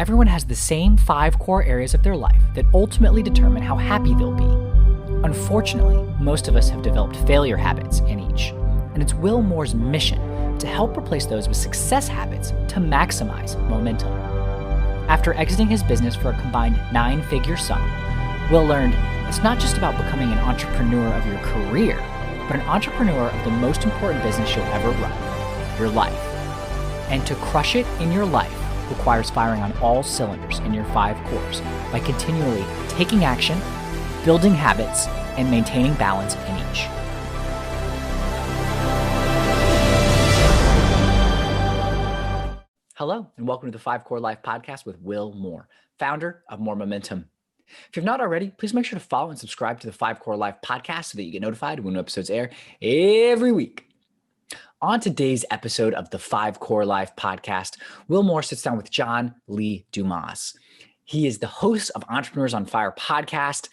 Everyone has the same 5 core areas of their life that ultimately determine how happy they'll be. Unfortunately, most of us have developed failure habits in each, and it's Will Moore's mission to help replace those with success habits to maximize momentum. After exiting his business for a combined 9-figure sum, Will learned it's not just about becoming an entrepreneur of your career, but an entrepreneur of the most important business you'll ever run, your life. And to crush it in your life requires firing on all cylinders in your 5 cores by continually taking action, building habits, and maintaining balance in each. Hello, and welcome to the 5 Core Life Podcast with Will Moore, founder of More Momentum. If you've not already, please make sure to follow and subscribe to the 5 Core Life Podcast so that you get notified when new episodes air every week. On today's episode of the 5 Core Life Podcast, Will Moore sits down with John Lee Dumas. He is the host of Entrepreneurs on Fire podcast,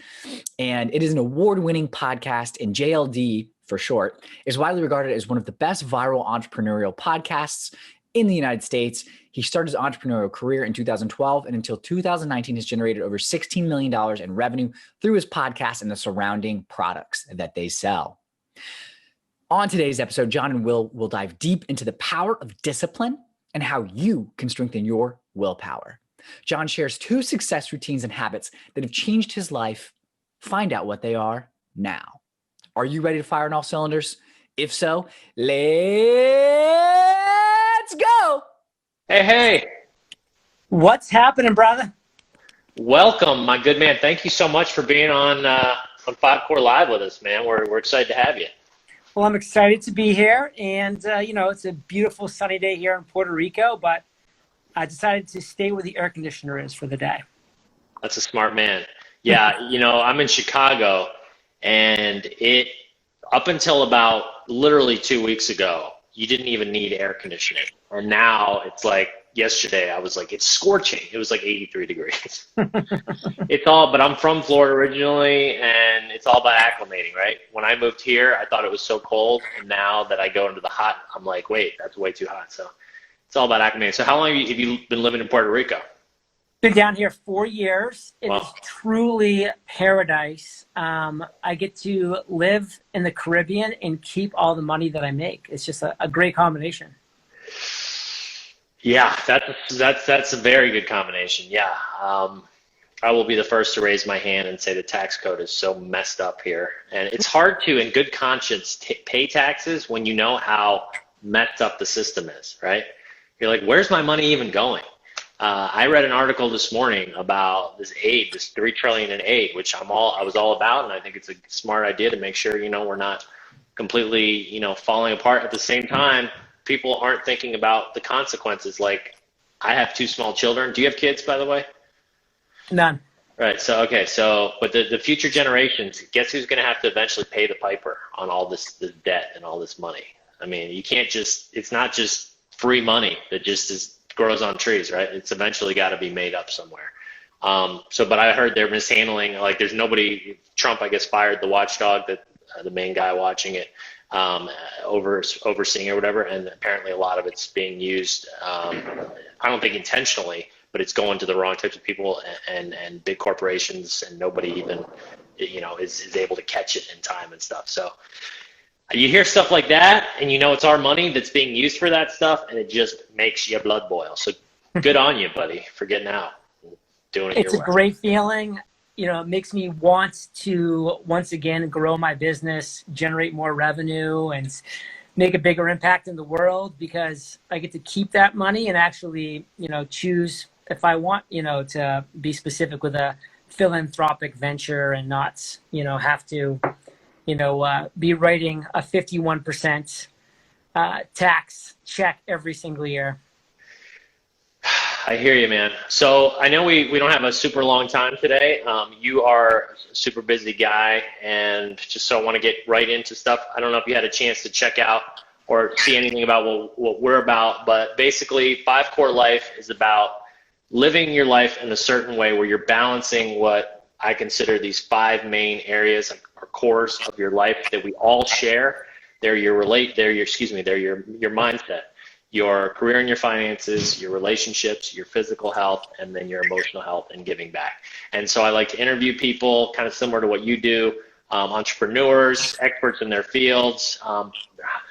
and it is an award-winning podcast, and JLD, for short, is widely regarded as one of the best viral entrepreneurial podcasts in the United States. He started his entrepreneurial career in 2012, and until 2019 has generated over $16 million in revenue through his podcast and the surrounding products that they sell. On today's episode, John and Will dive deep into the power of discipline and how you can strengthen your willpower. John shares 2 success routines and habits that have changed his life. Find out what they are now. Are you ready to fire on all cylinders? If so, let's go. Hey. What's happening, brother? Welcome, my good man. Thank you so much for being on 5 Core Live with us, man. We're excited to have you. Well, I'm excited to be here, and it's a beautiful sunny day here in Puerto Rico, but I decided to stay where the air conditioner is for the day. That's a smart man. Yeah, I'm in Chicago, and up until about literally 2 weeks ago, you didn't even need air conditioning. And now it's like yesterday, I was like, it's scorching. It was like 83 degrees. But I'm from Florida originally, and it's all about acclimating, right? When I moved here, I thought it was so cold. And now that I go into the hot, I'm like, wait, that's way too hot. So it's all about acclimating. So how long have you been living in Puerto Rico? Been down here 4 years. It Wow. is truly paradise. I get to live in the Caribbean and keep all the money that I make. It's just a great combination. Yeah, that's a very good combination. Yeah. I will be the first to raise my hand and say the tax code is so messed up here. And it's hard to, in good conscience, pay taxes when you know how messed up the system is, right? You're like, where's my money even going? I read an article this morning about this aid, this $3 trillion in aid, which I was all about, and I think it's a smart idea to make sure, we're not completely, falling apart. At the same time, people aren't thinking about the consequences. Like, I have 2 small children. Do you have kids, by the way? None. Right. But the future generations, guess who's going to have to eventually pay the piper on all this debt and all this money? I mean, it's not just free money that grows on trees, right? It's eventually got to be made up somewhere. But I heard they're mishandling, like there's nobody, Trump, I guess, fired the watchdog, the main guy watching it, overseeing or whatever. And apparently a lot of it's being used, I don't think intentionally, but it's going to the wrong types of people and big corporations, and nobody even, is able to catch it in time and stuff. So you hear stuff like that, and it's our money that's being used for that stuff, and it just makes your blood boil. So good on you, buddy, for getting out and doing it. It's a great feeling. It makes me want to, once again, grow my business, generate more revenue, and make a bigger impact in the world, because I get to keep that money and actually, choose if I want, to be specific with a philanthropic venture and not, have to, be writing a 51% tax check every single year. I hear you, man. So I know we don't have a super long time today. You are a super busy guy, and just so I want to get right into stuff. I don't know if you had a chance to check out or see anything about what we're about, but basically 5 Core Life is about living your life in a certain way where you're balancing what I consider these 5 main areas or cores of your life that we all share. They're your mindset. your career and your finances, your relationships, your physical health, and then your emotional health and giving back. And so I like to interview people kind of similar to what you do, entrepreneurs, experts in their fields,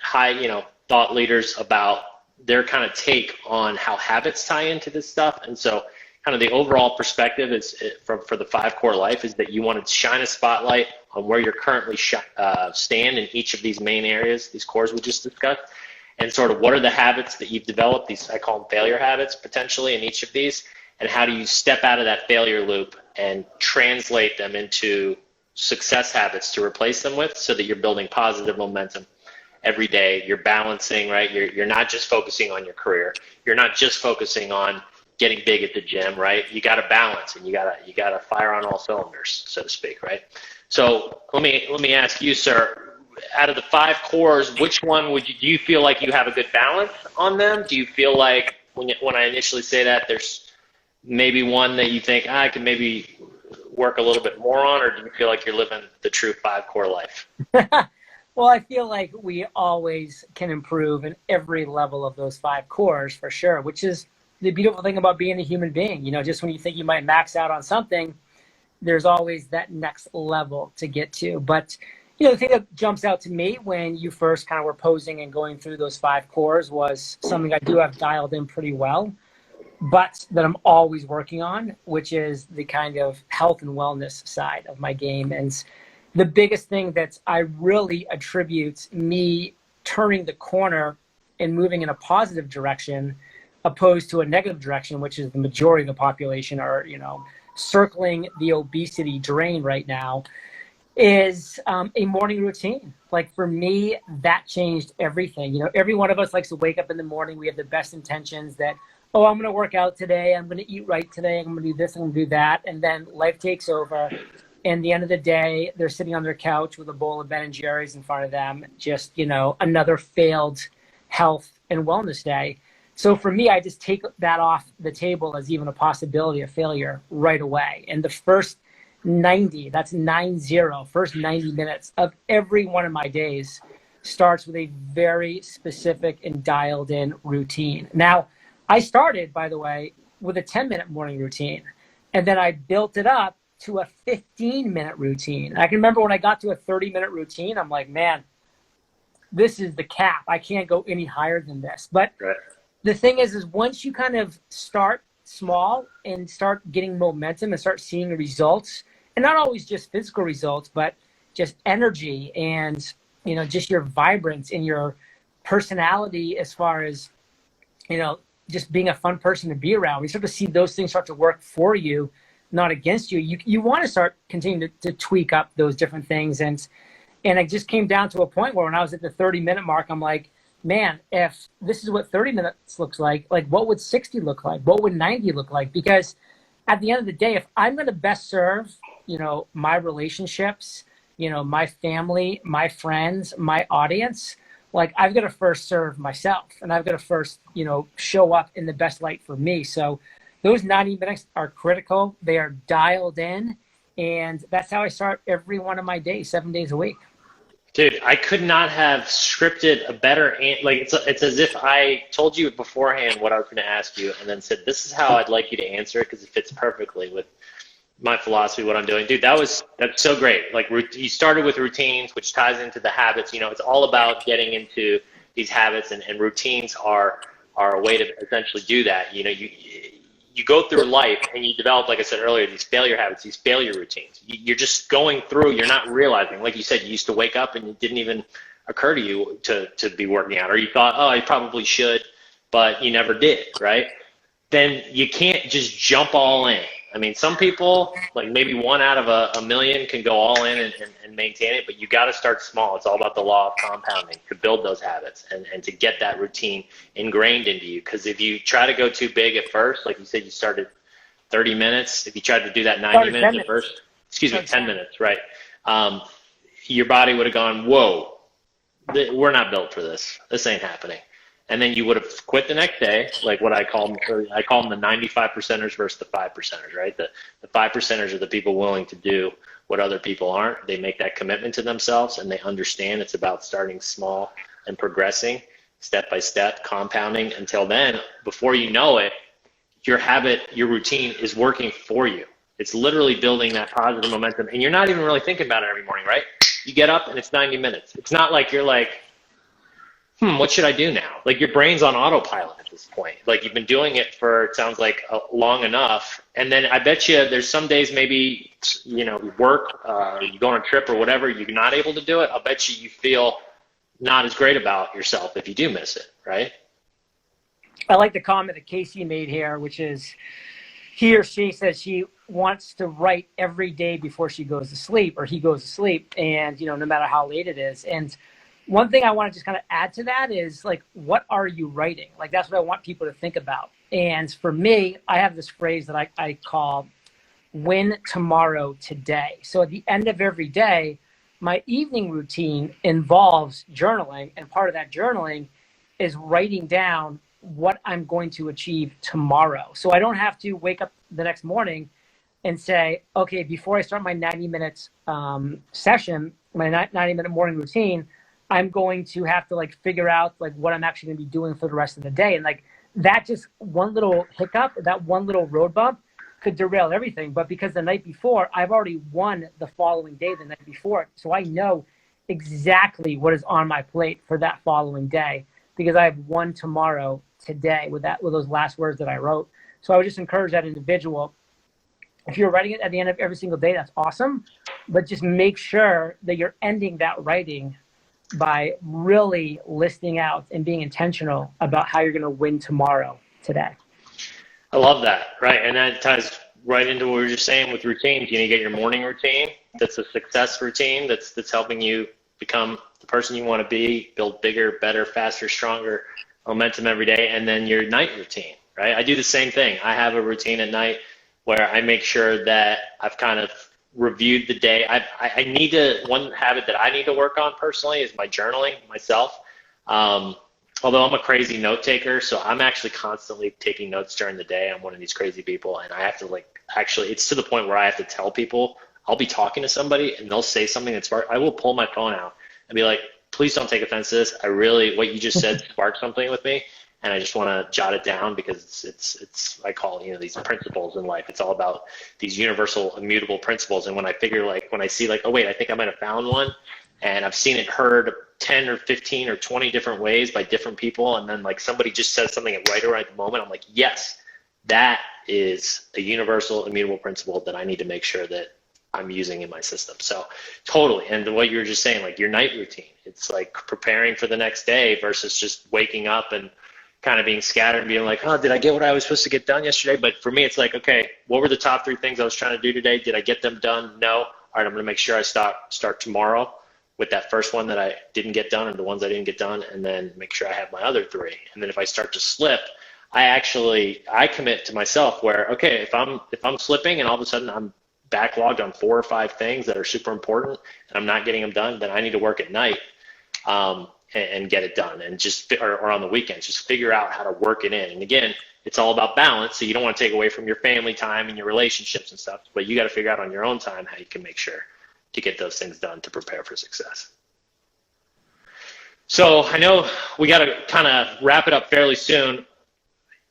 high, thought leaders about their kind of take on how habits tie into this stuff. And so kind of the overall perspective is for the 5 Core Life is that you want to shine a spotlight on where you're currently stand in each of these main areas, these cores we just discussed, and sort of what are the habits that you've developed, these I call them failure habits potentially in each of these, and how do you step out of that failure loop and translate them into success habits to replace them with so that you're building positive momentum every day. You're balancing, right? You're not just focusing on your career. You're not just focusing on getting big at the gym, right? You got to balance and you got to fire on all cylinders, so to speak, right? So let me ask you, sir, out of the 5 cores, which one do you feel like you have a good balance on them? Do you feel like when I initially say that there's maybe one that you think I can maybe work a little bit more on, or do you feel like you're living the true 5 Core Life? Well, I feel like we always can improve in every level of those 5 cores for sure, which is the beautiful thing about being a human being. Just when you think you might max out on something, there's always that next level to get to. But the thing that jumps out to me when you first kind of were posing and going through those 5 cores was something I do have dialed in pretty well, but that I'm always working on, which is the kind of health and wellness side of my game. And the biggest thing that I really attribute me turning the corner and moving in a positive direction opposed to a negative direction, which is the majority of the population are, circling the obesity drain right now, is a morning routine. Like for me, that changed everything. Every one of us likes to wake up in the morning. We have the best intentions that, I'm going to work out today. I'm going to eat right today. I'm going to do this. I'm going to do that. And then life takes over. And the end of the day, they're sitting on their couch with a bowl of Ben & Jerry's in front of them. Just, another failed health and wellness day. So for me, I just take that off the table as even a possibility of failure right away. And the first 90, that's 90, first 90 minutes of every one of my days starts with a very specific and dialed in routine. Now, I started, by the way, with a 10-minute morning routine, and then I built it up to a 15-minute routine. I can remember when I got to a 30-minute routine, I'm like, man, this is the cap. I can't go any higher than this. But the thing is once you kind of start small and start getting momentum and start seeing results, and not always just physical results, but just energy and, just your vibrance and your personality as far as, just being a fun person to be around. We start to see those things start to work for you, not against you. You want to start continuing to tweak up those different things. And it just came down to a point where when I was at the 30-minute mark, I'm like, man, if this is what 30 minutes looks like what would 60 look like? What would 90 look like? Because at the end of the day, if I'm going to best serve, my relationships, my family, my friends, my audience, I've got to first serve myself, and I've got to first, show up in the best light for me. So those 90 minutes are critical. They are dialed in, and that's how I start every one of my days, 7 days a week. Dude, I could not have scripted a better, it's as if I told you beforehand what I was going to ask you and then said, this is how I'd like you to answer it because it fits perfectly with my philosophy, what I'm doing. Dude, that's so great. You started with routines, which ties into the habits. It's all about getting into these habits, and routines are a way to essentially do that. You go through life and you develop, like I said earlier, these failure habits, these failure routines. You're just going through, you're not realizing. Like you said, you used to wake up and it didn't even occur to you to be working out, or you thought, I probably should, but you never did, right? Then you can't just jump all in. I mean, some people, like maybe 1 out of a million, can go all in and maintain it, but you got to start small. It's all about the law of compounding to build those habits and to get that routine ingrained into you. Because if you try to go too big at first, like you said, you started 30 minutes. If you tried to do that 90 minutes at first, 10 minutes, right? Your body would have gone, whoa, we're not built for this. This ain't happening. And then you would have quit the next day, like what I call them the 95%ers versus the 5%ers, right? The 5%ers are the people willing to do what other people aren't. They make that commitment to themselves, and they understand it's about starting small and progressing. step by step, compounding until then, before you know it, your habit, your routine is working for you. It's literally building that positive momentum, and you're not even really thinking about it every morning, right? You get up and it's 90 minutes. It's not like you're like, what should I do now? Like your brain's on autopilot at this point. Like you've been doing it for, it sounds like long enough. And then I bet you there's some days maybe, you work, you go on a trip or whatever, you're not able to do it. I'll bet you feel not as great about yourself if you do miss it, right? I like the comment that Casey made here, which is he or she says she wants to write every day before she goes to sleep or he goes to sleep, and no matter how late it is. And one thing I want to just kind of add to that is like, what are you writing? Like, that's what I want people to think about. And for me, I have this phrase that I call win tomorrow today. So at the end of every day, my evening routine involves journaling. And part of that journaling is writing down what I'm going to achieve tomorrow. So I don't have to wake up the next morning and say, okay, before I start my 90 minutes session, my 90-minute morning routine, I'm going to have to like figure out like what I'm actually going to be doing for the rest of the day. And like that, just one little hiccup, that one little road bump could derail everything. But because the night before, I've already won the following day, the night before. So I know exactly what is on my plate for that following day because I have won tomorrow today with those last words that I wrote. So I would just encourage that individual, if you're writing it at the end of every single day, that's awesome. But just make sure that you're ending that writing by really listing out and being intentional about how you're going to win tomorrow today. I love that. Right. And that ties right into what we were just saying with routines. You get your morning routine. That's a success routine. That's helping you become the person you want to be, build bigger, better, faster, stronger momentum every day. And then your night routine, right? I do the same thing. I have a routine at night where I make sure that I've kind of reviewed the day. I need to, one habit that I need to work on personally is my journaling myself. Although I'm a crazy note taker, so I'm actually constantly taking notes during the day. I'm one of these crazy people, and I have to actually, it's to the point where I have to tell people, I'll be talking to somebody and they'll say something that sparks, I will pull my phone out and be like, please don't take offense to this. What you just said sparked something with me. And I just want to jot it down because it's I call it, these principles in life. It's all about these universal immutable principles. And when I figure when I see oh wait, I think I might have found one, and I've seen it heard 10 or 15 or 20 different ways by different people, and then somebody just says something right at the moment, I'm like, yes, that is a universal immutable principle that I need to make sure that I'm using in my system. So totally. And what you were just saying, your night routine, it's preparing for the next day versus just waking up and kind of being scattered and being like, oh, did I get what I was supposed to get done yesterday? But for me, it's okay, what were the top 3 things I was trying to do today? Did I get them done? No. All right, I'm going to make sure I start tomorrow with that first one that I didn't get done and the ones I didn't get done, and then make sure I have my other 3. And then if I start to slip, I commit to myself where, okay, if I'm slipping and all of a sudden I'm backlogged on 4 or 5 things that are super important and I'm not getting them done, then I need to work at night. And get it done, and or on the weekends, just figure out how to work it in. And again, it's all about balance. So you don't want to take away from your family time and your relationships and stuff, but you got to figure out on your own time how you can make sure to get those things done to prepare for success. So I know we got to kind of wrap it up fairly soon.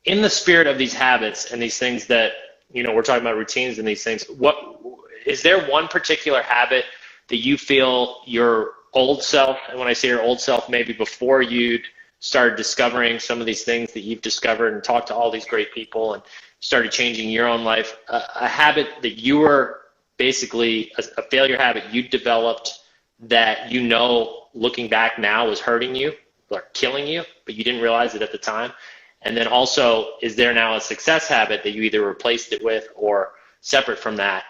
In the spirit of these habits and these things that, we're talking about routines and these things, is there one particular habit that you feel your old self, and when I say your old self, maybe before you'd started discovering some of these things that you've discovered and talked to all these great people and started changing your own life, a habit that you were basically a failure habit you developed that looking back now was hurting you or killing you, but you didn't realize it at the time? And then also, is there now a success habit that you either replaced it with or separate from that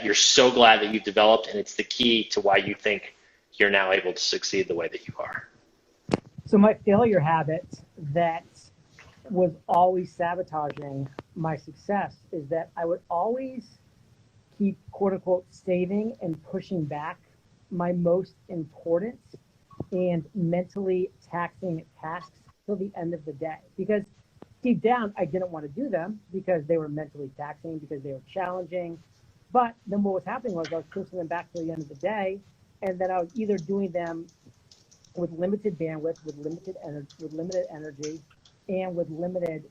you're so glad that you've developed, and it's the key to why you think you're now able to succeed the way that you are? So my failure habit that was always sabotaging my success is that I would always keep, quote unquote, saving and pushing back my most important and mentally taxing tasks till the end of the day. Because deep down, I didn't want to do them because they were mentally taxing, because they were challenging. But then what was happening was I was pushing them back to the end of the day, and then I was either doing them with limited bandwidth, with limited energy, and with limited,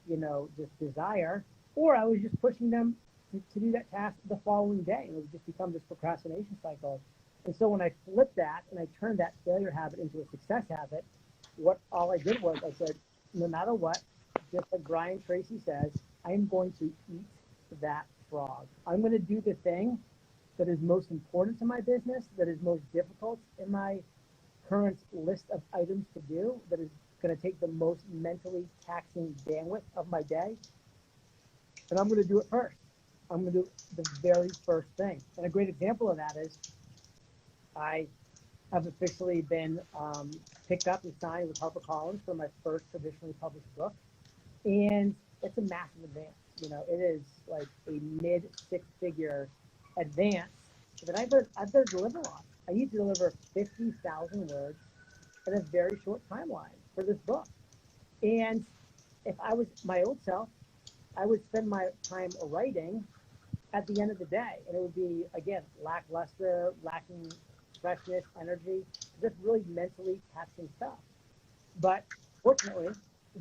just desire, or I was just pushing them to do that task the following day, and it would just become this procrastination cycle. And so when I flipped that and I turned that failure habit into a success habit, all I did was I said, no matter what, just like Brian Tracy says, I'm going to eat that frog. I'm going to do the thing that is most important to my business, that is most difficult in my current list of items to do, that is going to take the most mentally taxing bandwidth of my day. And I'm going to do it first. I'm going to do the very first thing. And a great example of that is I have officially been picked up and signed with HarperCollins for my first traditionally published book. And it's a massive advance. It is like a mid six-figure advance that I've got to deliver on. I need to deliver 50,000 words in a very short timeline for this book. And if I was my old self, I would spend my time writing at the end of the day. And it would be, again, lackluster, lacking freshness, energy, just really mentally taxing stuff. But fortunately,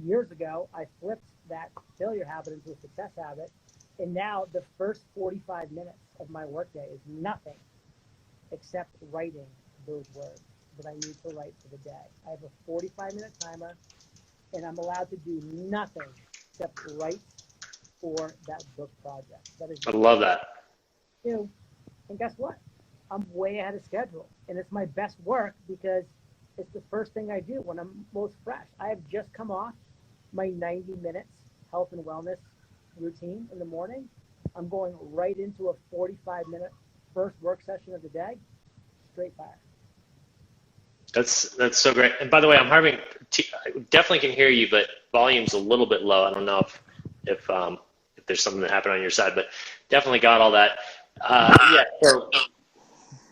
years ago, I flipped that failure habit into a success habit. And now the first 45 minutes of my workday is nothing except writing those words that I need to write for the day. I have a 45-minute timer, and I'm allowed to do nothing except write for that book project. I love that. And guess what? I'm way ahead of schedule, and it's my best work because it's the first thing I do when I'm most fresh. I have just come off my 90 minutes health and wellness routine in the morning. I'm going right into a 45-minute first work session of the day, straight fire. That's so great. And by the way, I definitely can hear you, but volume's a little bit low. I don't know if there's something that happened on your side, but definitely got all that. So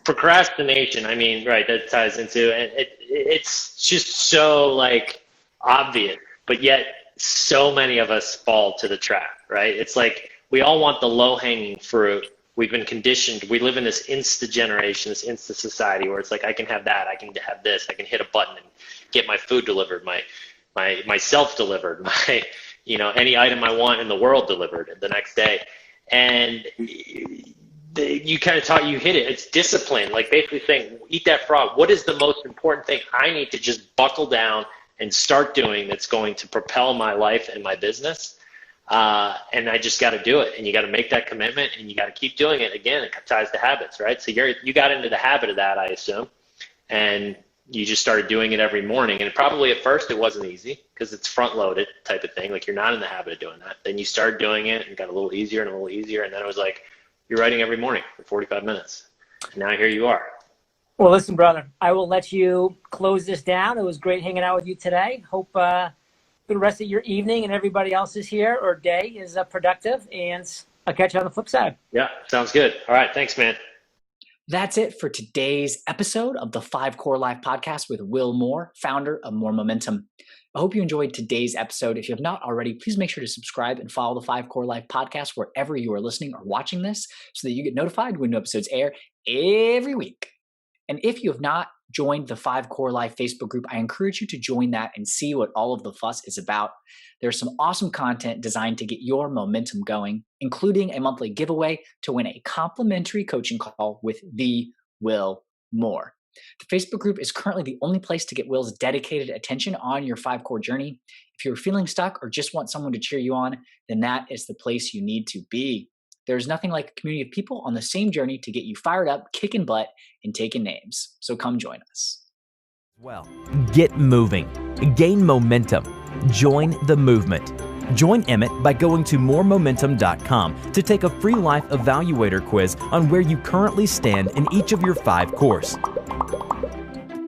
procrastination, right, that ties into, and it's just so like obvious, but yet so many of us fall to the trap, right? It's like we all want the low-hanging fruit. We've been conditioned. We live in this Insta generation, this Insta society where it's like, I can have that, I can have this, I can hit a button and get my food delivered, myself delivered, any item I want in the world delivered the next day. And you kind of you hit it. It's discipline, like basically saying, eat that frog. What is the most important thing I need to just buckle down and start doing that's going to propel my life and my business? And I just got to do it. And you got to make that commitment, and you got to keep doing it. Again, it ties to habits, right? So you got into the habit of that, I assume, and you just started doing it every morning. And probably at first it wasn't easy because it's front-loaded type of thing. Like you're not in the habit of doing that. Then you started doing it and got a little easier and a little easier. And then it was like, you're writing every morning for 45 minutes. And now here you are. Well, listen, brother, I will let you close this down. It was great hanging out with you today. Hope the rest of your evening and everybody else's here or day is productive, and I'll catch you on the flip side. Yeah, sounds good. All right, thanks, man. That's it for today's episode of the 5 Core Life podcast with Will Moore, founder of More Momentum. I hope you enjoyed today's episode. If you have not already, please make sure to subscribe and follow the 5 Core Life podcast wherever you are listening or watching this so that you get notified when new episodes air every week. And if you have not joined the 5 Core Life Facebook group, I encourage you to join that and see what all of the fuss is about. There's some awesome content designed to get your momentum going, including a monthly giveaway to win a complimentary coaching call with the Will Moore. The Facebook group is currently the only place to get Will's dedicated attention on your 5 core journey. If you're feeling stuck or just want someone to cheer you on, then that is the place you need to be. There's nothing like a community of people on the same journey to get you fired up, kicking butt, and taking names. So come join us. Well, get moving. Gain momentum. Join the movement. Join Emmett by going to moremomentum.com to take a free life evaluator quiz on where you currently stand in each of your 5 cores.